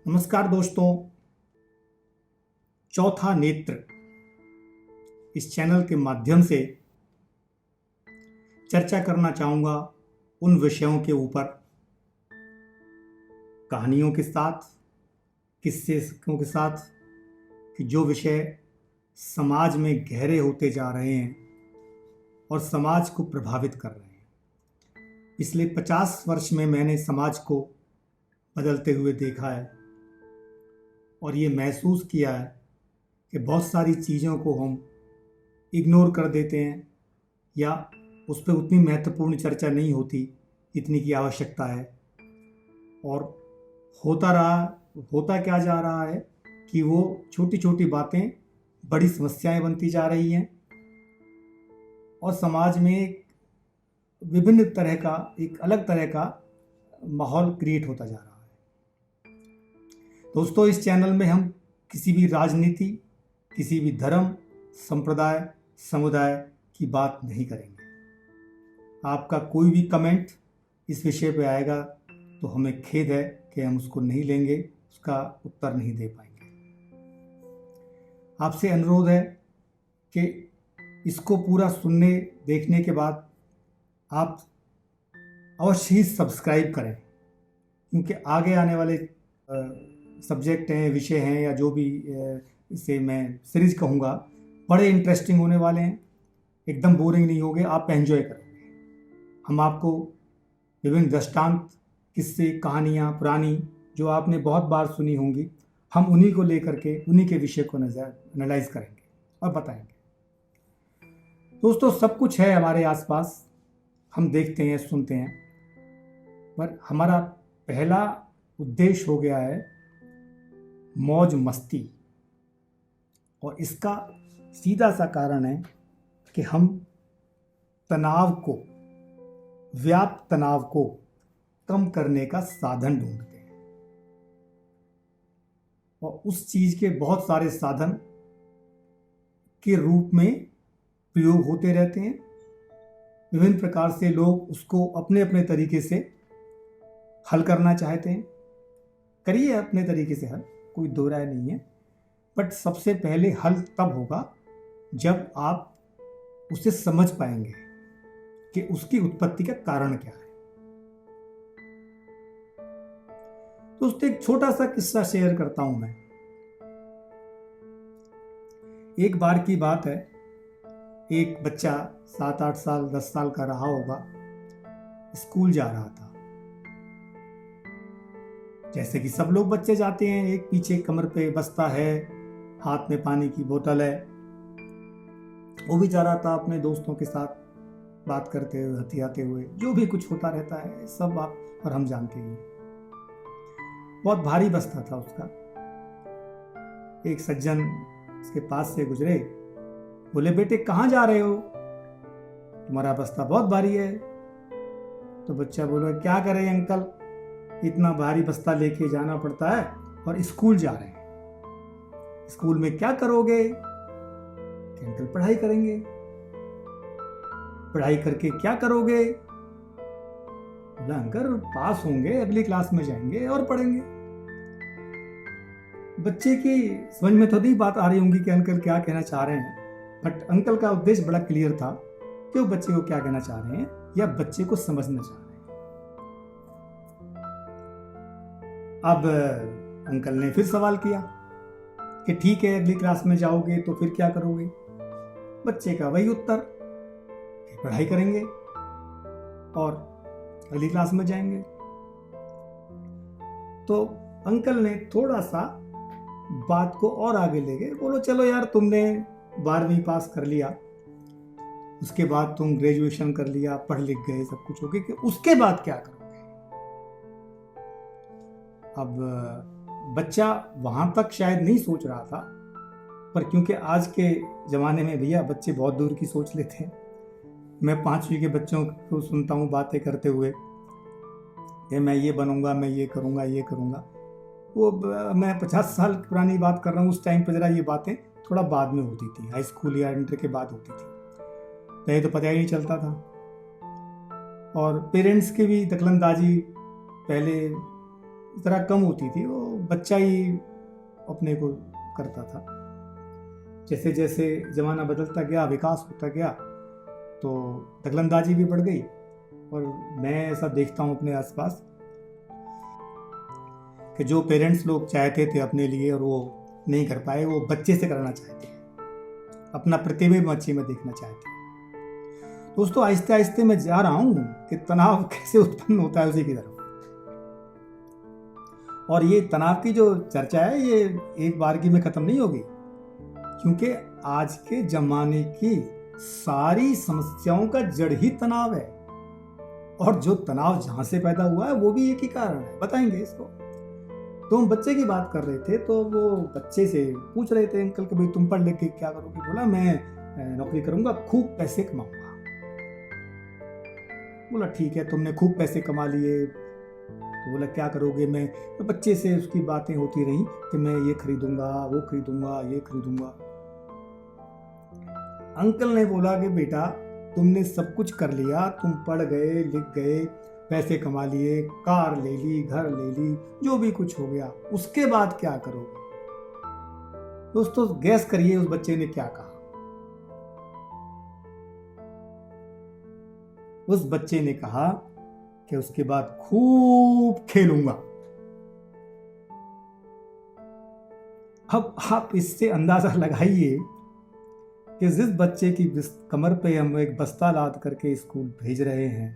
नमस्कार दोस्तों। चौथा नेत्र इस चैनल के माध्यम से चर्चा करना चाहूँगा उन विषयों के ऊपर, कहानियों के साथ, किस्सों के साथ, कि जो विषय समाज में गहरे होते जा रहे हैं और समाज को प्रभावित कर रहे हैं। पिछले 50 वर्ष में मैंने समाज को बदलते हुए देखा है और ये महसूस किया है कि बहुत सारी चीज़ों को हम इग्नोर कर देते हैं या उस पर उतनी महत्वपूर्ण चर्चा नहीं होती इतनी की आवश्यकता है। और होता क्या जा रहा है कि वो छोटी छोटी बातें बड़ी समस्याएं बनती जा रही हैं और समाज में एक अलग तरह का माहौल क्रिएट होता जा रहा है। दोस्तों, इस चैनल में हम किसी भी राजनीति, किसी भी धर्म, संप्रदाय, समुदाय की बात नहीं करेंगे। आपका कोई भी कमेंट इस विषय पे आएगा तो हमें खेद है कि हम उसको नहीं लेंगे, उसका उत्तर नहीं दे पाएंगे। आपसे अनुरोध है कि इसको पूरा सुनने देखने के बाद आप अवश्य ही सब्सक्राइब करें, क्योंकि आगे आने वाले सब्जेक्ट हैं, विषय हैं, या जो भी इसे मैं सीरीज कहूँगा, बड़े इंटरेस्टिंग होने वाले हैं। एकदम बोरिंग नहीं होंगे, आप एंजॉय करोगे। हम आपको विभिन्न दृष्टांत, किस्से, कहानियाँ पुरानी जो आपने बहुत बार सुनी होंगी, हम उन्हीं को लेकर के उन्हीं के विषय को एनालाइज करेंगे और बताएंगे। दोस्तों, सब कुछ है हमारे आसपास, हम देखते हैं, सुनते हैं, पर हमारा पहला उद्देश्य हो गया है मौज मस्ती। और इसका सीधा सा कारण है कि हम व्याप्त तनाव को कम करने का साधन ढूंढते हैं और उस चीज के बहुत सारे साधन के रूप में प्रयोग होते रहते हैं। विभिन्न प्रकार से लोग उसको अपने अपने तरीके से हल करना चाहते हैं। करिए अपने तरीके से हल, कोई दो राय नहीं है, बट सबसे पहले हल तब होगा जब आप उसे समझ पाएंगे कि उसकी उत्पत्ति का कारण क्या है। तो उससे एक छोटा सा किस्सा शेयर करता हूं मैं। एक बार की बात है, एक बच्चा 7-8 साल 10 साल का रहा होगा, स्कूल जा रहा था। जैसे कि सब लोग बच्चे जाते हैं, एक पीछे कमर पे बस्ता है, हाथ में पानी की बोतल है। वो भी जा रहा था अपने दोस्तों के साथ, बात करते हुए, हथियाते हुए, जो भी कुछ होता रहता है सब आप और हम जानते हैं। बहुत भारी बस्ता था उसका। एक सज्जन उसके पास से गुजरे, बोले, बेटे कहाँ जा रहे हो, तुम्हारा बस्ता बहुत भारी है। तो बच्चा बोला, क्या करें अंकल, इतना भारी बस्ता लेके जाना पड़ता है और स्कूल जा रहे हैं। स्कूल में क्या करोगे? अंकल पढ़ाई करेंगे। पढ़ाई करके क्या करोगे? बोला, अंकल पास होंगे, अगली क्लास में जाएंगे और पढ़ेंगे। बच्चे की समझ में तो नहीं बात आ रही होंगी कि अंकल क्या कहना चाह रहे हैं, बट अंकल का उद्देश्य बड़ा क्लियर था कि वो बच्चे को क्या कहना चाह रहे हैं या बच्चे को समझना चाह रहे हैं। अब अंकल ने फिर सवाल किया कि ठीक है, अगली क्लास में जाओगे तो फिर क्या करोगे? बच्चे का वही उत्तर कि पढ़ाई करेंगे और अगली क्लास में जाएंगे। तो अंकल ने थोड़ा सा बात को और आगे ले गए। बोलो, चलो यार, तुमने 12वीं पास कर लिया, उसके बाद तुम ग्रेजुएशन कर लिया, पढ़ लिख गए, सब कुछ हो गया, कि उसके बाद क्या करोगे? अब बच्चा वहां तक शायद नहीं सोच रहा था, पर क्योंकि आज के ज़माने में भैया बच्चे बहुत दूर की सोच लेते हैं। मैं 5वीं के बच्चों को सुनता हूँ बातें करते हुए कि मैं ये बनूंगा, मैं ये करूँगा, ये करूँगा। वो मैं 50 साल पुरानी बात कर रहा हूँ। उस टाइम पर ज़रा ये बातें थोड़ा बाद में होती थी, हाई स्कूल या इंटर के बाद होती थी। पहले तो पता ही नहीं चलता था। और पेरेंट्स की भी दखलंदाजी पहले ज़रा कम होती थी, वो बच्चा ही अपने को करता था। जैसे जैसे ज़माना बदलता गया, विकास होता गया, तो दखलंदाजी भी बढ़ गई। और मैं ऐसा देखता हूँ अपने आसपास कि जो पेरेंट्स लोग चाहते थे अपने लिए और वो नहीं कर पाए, वो बच्चे से कराना चाहते हैं, अपना प्रतिबिंब बच्चे में देखना चाहते हैं। दोस्तों, आहिस्ते आहिस्ते मैं जा रहा हूँ कि तनाव कैसे उत्पन्न होता है उसी की तरफ। और ये तनाव की जो चर्चा है, ये एक बार की में खत्म नहीं होगी, क्योंकि आज के जमाने की सारी समस्याओं का जड़ ही तनाव है। और जो तनाव जहां से पैदा हुआ है वो भी एक ही कारण है, बताएंगे इसको। तो हम बच्चे की बात कर रहे थे, तो वो बच्चे से पूछ रहे थे अंकल कि भाई तुम पढ़ लिख के क्या करोगे। बोला मैं नौकरी करूंगा, खूब पैसे कमाऊंगा। बोला ठीक है, तुमने खूब पैसे कमा लिए, तो बोला क्या करोगे। मैं तो बच्चे से उसकी बातें होती रही कि मैं ये खरीदूंगा, वो खरीदूंगा, ये खरीदूंगा। अंकल ने बोला कि बेटा तुमने सब कुछ कर लिया, तुम पढ़ गए, लिख गए, पैसे कमा लिए, कार ले ली, घर ले ली, जो भी कुछ हो गया, उसके बाद क्या करोगे। दोस्तों गैस करिए उस बच्चे ने क्या कहा। उस बच्चे ने कहा कि उसके बाद खूब खेलूंगा। अब आप इससे अंदाजा लगाइए कि जिस बच्चे की कमर पे हम एक बस्ता लाद करके स्कूल भेज रहे हैं,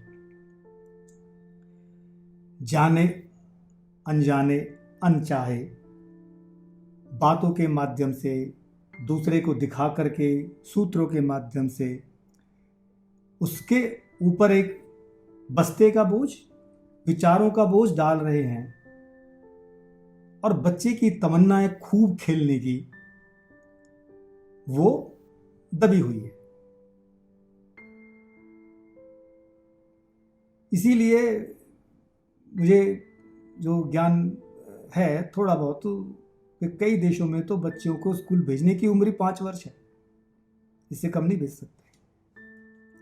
जाने अनजाने अनचाहे बातों के माध्यम से, दूसरे को दिखा करके, सूत्रों के माध्यम से उसके ऊपर एक बस्ते का बोझ, विचारों का बोझ डाल रहे हैं। और बच्चे की तमन्नाएं खूब खेलने की वो दबी हुई है। इसीलिए मुझे जो ज्ञान है थोड़ा बहुत, कि कई देशों में तो बच्चों को स्कूल भेजने की उम्र 5 वर्ष है, इससे कम नहीं भेज सकते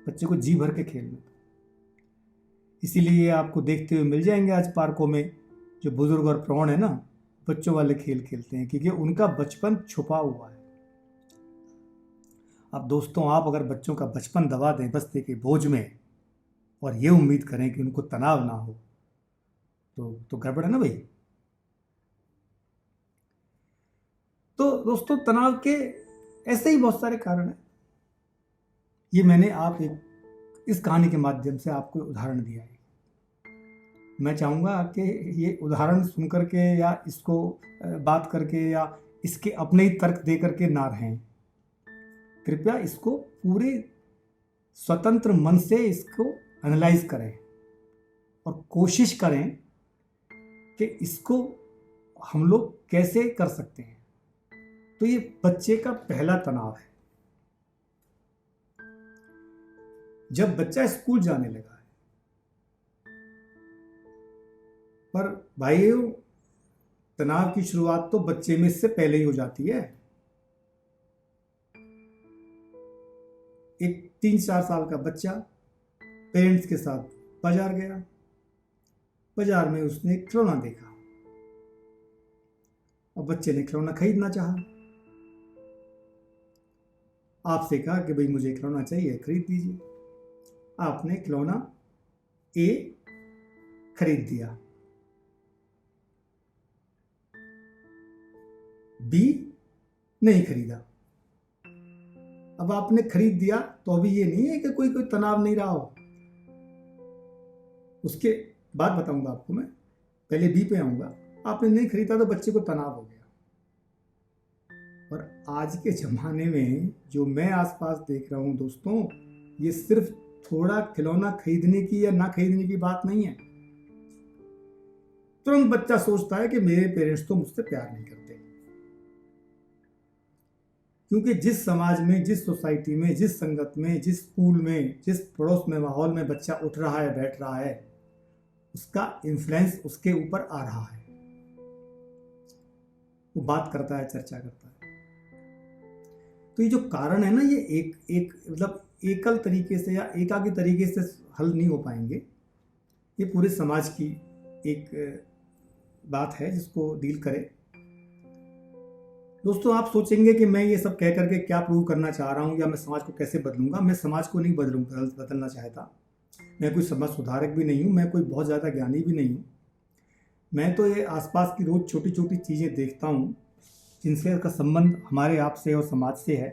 बच्चे को जी भर के खेलने। इसीलिए आपको देखते हुए मिल जाएंगे आज पार्कों में जो बुजुर्ग और प्रौढ़ है ना, बच्चों वाले खेल खेलते हैं, क्योंकि उनका बचपन छुपा हुआ है। अब दोस्तों, आप अगर बच्चों का बचपन दबा दें बस्ते के बोझ में और ये उम्मीद करें कि उनको तनाव ना हो, तो गड़बड़ है ना भाई। तो दोस्तों, तनाव के ऐसे ही बहुत सारे कारण हैं। ये मैंने इस कहानी के माध्यम से आपको उदाहरण दिया है। मैं चाहूंगा कि ये उदाहरण सुनकर के या इसको बात करके या इसके अपने ही तर्क दे करके ना रहें। कृपया इसको पूरे स्वतंत्र मन से इसको एनालाइज करें और कोशिश करें कि इसको हम लोग कैसे कर सकते हैं। तो ये बच्चे का पहला तनाव है। जब बच्चा स्कूल जाने लगा है, पर भाइयों तनाव की शुरुआत तो बच्चे में इससे पहले ही हो जाती है। एक 3-4 साल का बच्चा पेरेंट्स के साथ बाजार गया, बाजार में उसने खिलौना देखा और बच्चे ने खिलौना खरीदना चाहा। आपसे कहा कि भाई मुझे खिलौना चाहिए, खरीद दीजिए। आपने खिलौना ए खरीद दिया, बी नहीं खरीदा। अब आपने खरीद दिया तो अभी ये नहीं है कि कोई तनाव नहीं रहा हो। उसके बाद बताऊंगा आपको मैं, पहले बी पे आऊंगा। आपने नहीं खरीदा तो बच्चे को तनाव हो गया। और आज के जमाने में जो मैं आसपास देख रहा हूं दोस्तों, ये सिर्फ थोड़ा खिलौना खरीदने की या ना खरीदने की बात नहीं है। तुरंत बच्चा सोचता है कि मेरे पेरेंट्स तो मुझसे प्यार नहीं करते। क्योंकि जिस समाज में, जिस सोसाइटी में, जिस संगत में, जिस स्कूल में, जिस पड़ोस में, माहौल में बच्चा उठ रहा है, बैठ रहा है, उसका इन्फ्लुएंस उसके ऊपर आ रहा है। वो बात करता है, चर्चा करता है। तो ये जो कारण है ना, ये एक मतलब एकल तरीके से या एकाकी तरीके से हल नहीं हो पाएंगे। ये पूरे समाज की एक बात है जिसको डील करें। दोस्तों, आप सोचेंगे कि मैं ये सब कह करके क्या प्रूव करना चाह रहा हूँ या मैं समाज को कैसे बदलूंगा। मैं समाज को नहीं बदलना चाहता। मैं कोई समाज सुधारक भी नहीं हूँ, मैं कोई बहुत ज़्यादा ज्ञानी भी नहीं हूँ। मैं तो ये आसपास की रोज़ छोटी छोटी चीज़ें देखता हूँ जिनसे का संबंध हमारे आप से और समाज से है।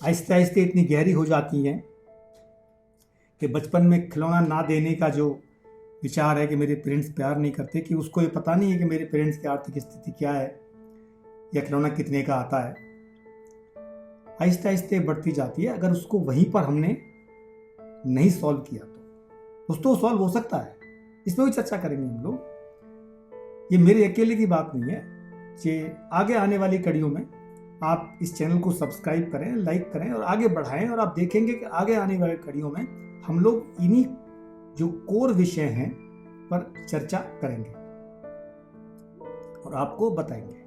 आहिस्ते आहिस्ते इतनी गहरी हो जाती हैं कि बचपन में खिलौना ना देने का जो विचार है कि मेरे पेरेंट्स प्यार नहीं करते, कि उसको ये पता नहीं है कि मेरे पेरेंट्स की आर्थिक स्थिति क्या है या खिलौना कितने का आता है। आहिस्ते आहिस्ते बढ़ती जाती है। अगर उसको वहीं पर हमने नहीं सॉल्व किया तो दोस्तों सॉल्व हो सकता है। इसमें भी चर्चा करेंगे हम लोग। ये मेरे अकेले की बात नहीं है। ये आगे आने वाली कड़ियों में आप इस चैनल को सब्सक्राइब करें, लाइक करें और आगे बढ़ाएं, और आप देखेंगे कि आगे आने वाली कड़ियों में हम लोग इन्हीं जो कोर विषय हैं पर चर्चा करेंगे और आपको बताएंगे।